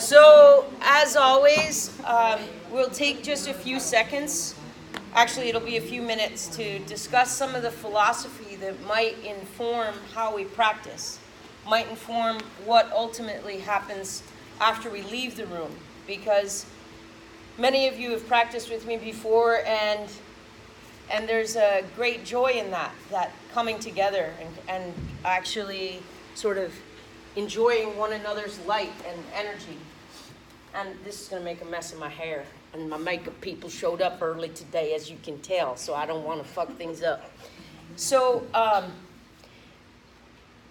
So, as always, we'll take just a few seconds. Actually, it'll be a few minutes to discuss some of the philosophy that might inform how we practice, might inform what ultimately happens after we leave the room. Because many of you have practiced with me before, and there's a great joy in that coming together and actually sort of enjoying one another's light and energy. And this is going to make a mess of my hair. And my makeup people showed up early today, as you can tell, so I don't want to fuck things up. So,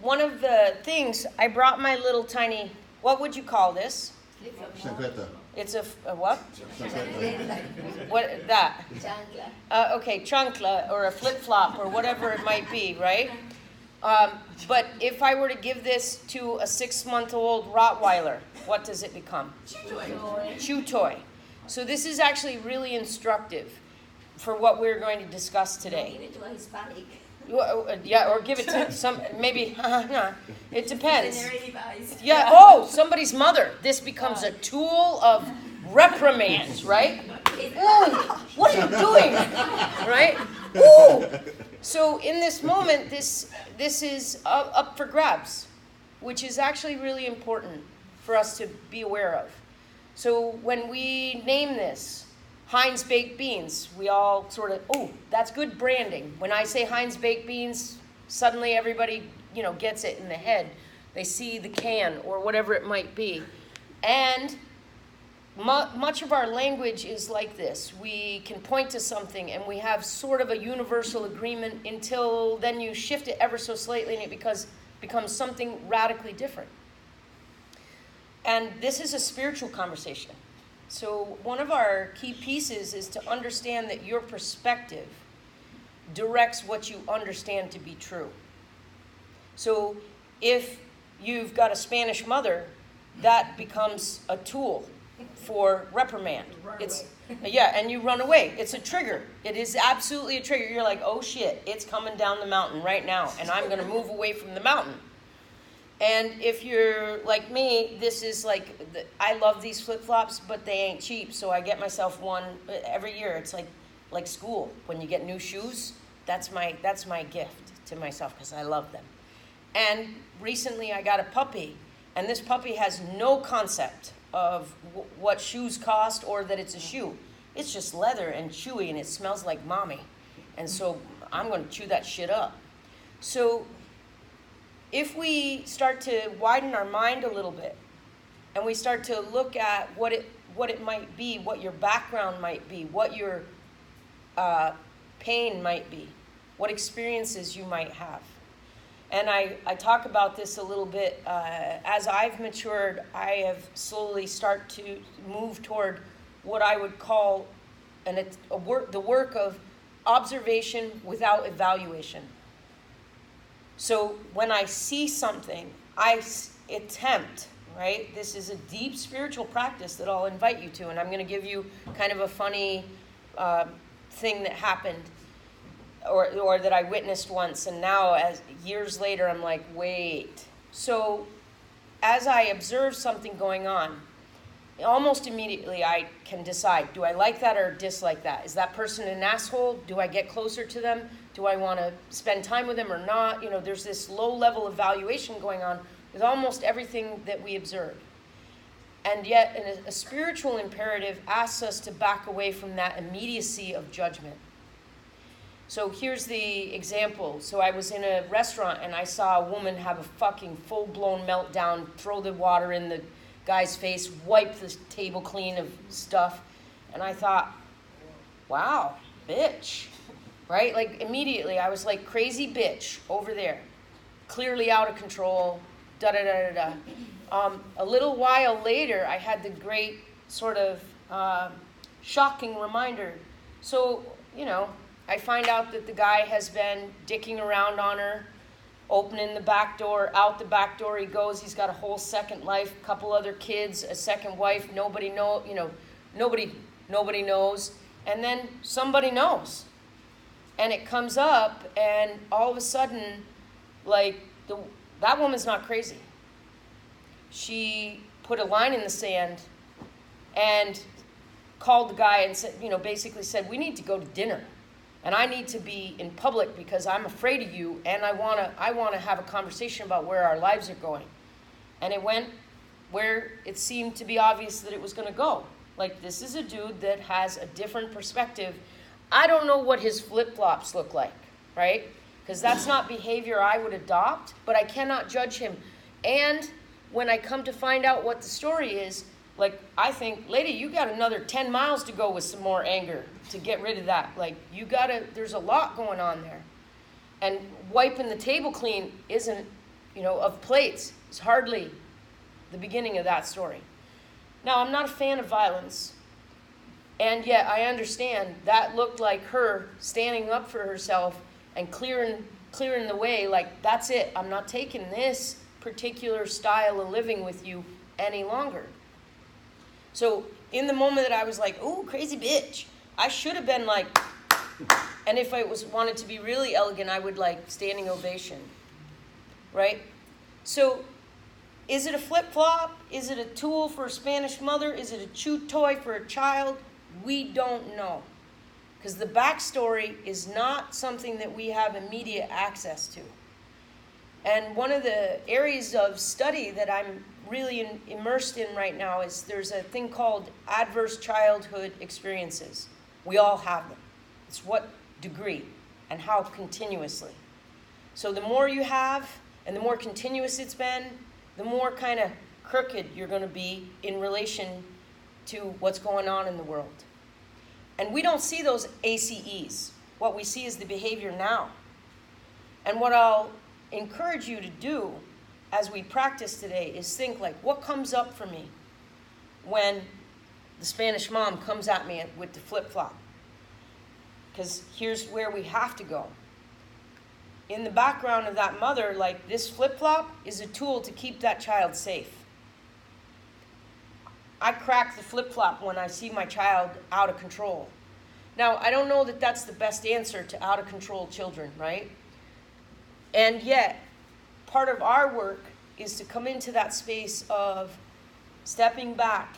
one of the things, I brought my little tiny, what would you call this? Chunkleta. It's a what? Chunkleta. What, that? Okay, chunkla, or a flip-flop, or whatever it might be, right? But if I were to give this to a 6-month-old Rottweiler, what does it become? Chew toy. So this is actually really instructive for what we're going to discuss today. Give it to a Hispanic. Yeah, or give it to some, maybe, it depends. Device. Yeah, oh, somebody's mother. This becomes a tool of reprimand, right? Ooh, what are you doing? Right? Ooh. So in this moment, this is up for grabs, which is actually really important for us to be aware of. So when we name this Heinz Baked Beans, we all sort of, oh, that's good branding. When I say Heinz Baked Beans, suddenly everybody, gets it in the head. They see the can or whatever it might be. And much of our language is like this. We can point to something and we have sort of a universal agreement until then you shift it ever so slightly and it becomes something radically different. And this is a spiritual conversation. So one of our key pieces is to understand that your perspective directs what you understand to be true. So if you've got a Spanish mother, that becomes a tool for reprimand. And you run away. It's a trigger. It is absolutely a trigger. You're like, oh shit, it's coming down the mountain right now, and I'm going to move away from the mountain. And if you're like me, this is like, I love these flip-flops, but they ain't cheap, so I get myself one every year. It's like school. When you get new shoes, that's my gift to myself because I love them. And recently I got a puppy, and this puppy has no concept of what shoes cost or that it's a shoe. It's just leather and chewy, and it smells like mommy. And so I'm going to chew that shit up. So if we start to widen our mind a little bit, and we start to look at what it might be, what your background might be, what your pain might be, what experiences you might have. And I talk about this a little bit. As I've matured, I have slowly started to move toward what I would call the work of observation without evaluation. So when I see something, I attempt, right? This is a deep spiritual practice that I'll invite you to. And I'm going to give you kind of a funny thing that happened or that I witnessed once. And now, as years later, I'm like, wait. So as I observe something going on, almost immediately I can decide, do I like that or dislike that? Is that person an asshole? Do I get closer to them? Do I want to spend time with them or not? There's this low level evaluation going on with almost everything that we observe. And yet a spiritual imperative asks us to back away from that immediacy of judgment. So here's the example. So I was in a restaurant and I saw a woman have a fucking full-blown meltdown, throw the water in the guy's face, wipe the table clean of stuff. And I thought, wow, bitch. Right? Like immediately I was like, crazy bitch over there. Clearly out of control. A little while later, I had the great sort of shocking reminder. So, I find out that the guy has been dicking around on her, opening the back door, out the back door he goes. He's got a whole second life, a couple other kids, a second wife. Nobody knows. And then somebody knows. And it comes up, and all of a sudden, like, that woman's not crazy. she put a line in the sand and called the guy and said, basically said, we need to go to dinner. And I need to be in public because I'm afraid of you, and I want to have a conversation about where our lives are going. And it went where it seemed to be obvious that it was going to go. Like, this is a dude that has a different perspective. I don't know what his flip-flops look like, right? Because that's not behavior I would adopt, but I cannot judge him. And when I come to find out what the story is, like, I think, lady, you got another 10 miles to go with some more anger to get rid of that. Like, there's a lot going on there. And wiping the table clean isn't, of plates, is hardly the beginning of that story. Now, I'm not a fan of violence. And yet I understand that looked like her standing up for herself and clearing the way, like, that's it. I'm not taking this particular style of living with you any longer. So in the moment that I was like, ooh, crazy bitch, I should have been like, and if I wanted to be really elegant, I would like standing ovation, right? So is it a flip-flop? Is it a tool for a Spanish mother? Is it a chew toy for a child? We don't know. Because the backstory is not something that we have immediate access to. And one of the areas of study that I'm really immersed in right now is there's a thing called adverse childhood experiences. We all have them. It's what degree and how continuously. So the more you have and the more continuous it's been, the more kind of crooked you're going to be in relation to what's going on in the world. And we don't see those ACEs. What we see is the behavior now. And what I'll encourage you to do as we practice today is think like, what comes up for me when the Spanish mom comes at me with the flip-flop? Because here's where we have to go. In the background of that mother, like, this flip-flop is a tool to keep that child safe. I crack the flip-flop when I see my child out of control. Now, I don't know that that's the best answer to out-of-control children, right? And yet, part of our work is to come into that space of stepping back,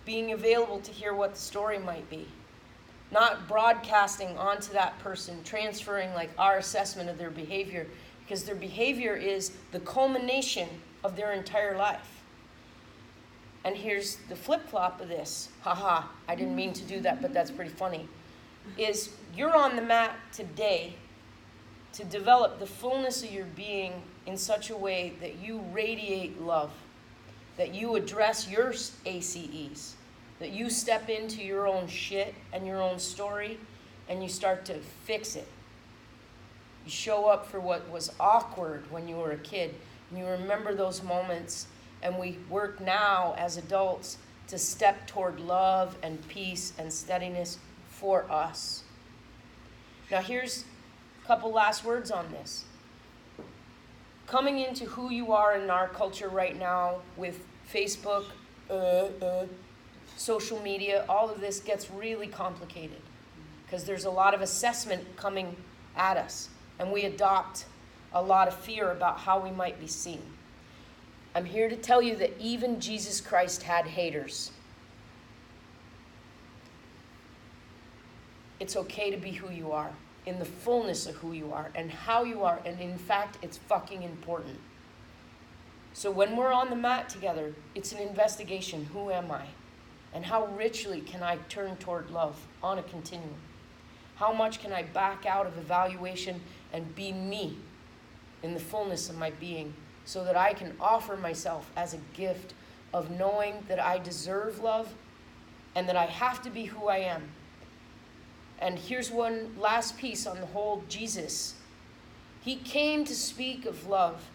being available to hear what the story might be, not broadcasting onto that person, transferring like our assessment of their behavior, because their behavior is the culmination of their entire life. And here's the flip-flop of this. Haha, I didn't mean to do that, but that's pretty funny. Is you're on the mat today to develop the fullness of your being in such a way that you radiate love, that you address your ACEs, that you step into your own shit and your own story and you start to fix it. You show up for what was awkward when you were a kid, and you remember those moments. And we work now as adults to step toward love and peace and steadiness for us. Now here's a couple last words on this. Coming into who you are in our culture right now with Facebook, social media, all of this gets really complicated because there's a lot of assessment coming at us, and we adopt a lot of fear about how we might be seen. I'm here to tell you that even Jesus Christ had haters. It's okay to be who you are, in the fullness of who you are and how you are, and in fact, it's fucking important. So when we're on the mat together, it's an investigation. Who am I? And how richly can I turn toward love on a continuum? How much can I back out of evaluation and be me in the fullness of my being, so that I can offer myself as a gift of knowing that I deserve love and that I have to be who I am. And here's one last piece on the whole Jesus. He came to speak of love,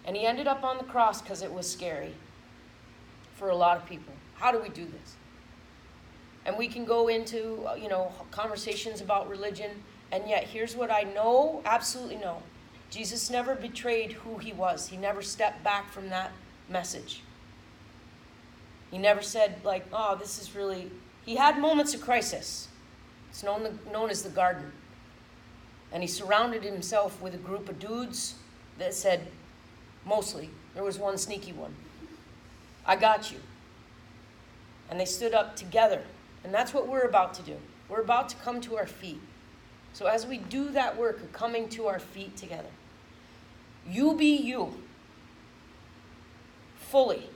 and he ended up on the cross because it was scary for a lot of people. How do we do this? And we can go into, conversations about religion, and yet here's what I know, absolutely know. Jesus never betrayed who he was. He never stepped back from that message. He never said, like, oh, this is really... He had moments of crisis. It's known as the garden. And he surrounded himself with a group of dudes that said, mostly, there was one sneaky one, I got you. And they stood up together. And that's what we're about to do. We're about to come to our feet. So as we do that work of coming to our feet together, you be you fully,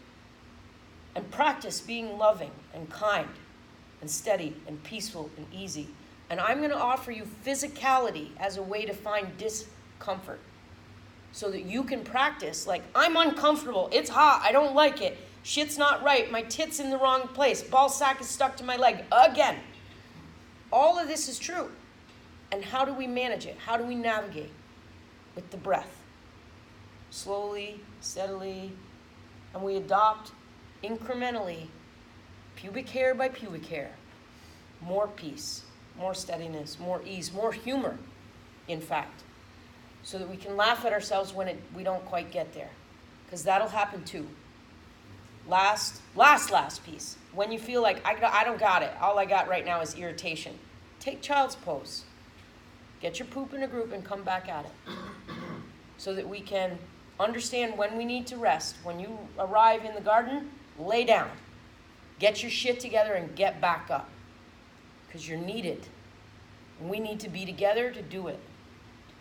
and practice being loving and kind and steady and peaceful and easy. And I'm going to offer you physicality as a way to find discomfort so that you can practice like, I'm uncomfortable, it's hot, I don't like it, shit's not right, my tit's in the wrong place, ball sack is stuck to my leg again. All of this is true. And how do we manage it? How do we navigate? With the breath. Slowly, steadily, and we adopt incrementally, pubic hair by pubic hair, more peace, more steadiness, more ease, more humor, in fact, so that we can laugh at ourselves when we don't quite get there, because that'll happen too. Last piece. When you feel like, I don't got it, all I got right now is irritation, take child's pose. Get your poop in a group and come back at it, so that we can understand when we need to rest. When you arrive in the garden, lay down. Get your shit together and get back up. Because you're needed. And we need to be together to do it.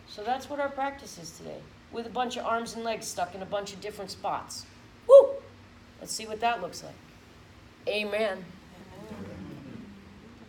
So that's what our practice is today. With a bunch of arms and legs stuck in a bunch of different spots. Woo! Let's see what that looks like. Amen.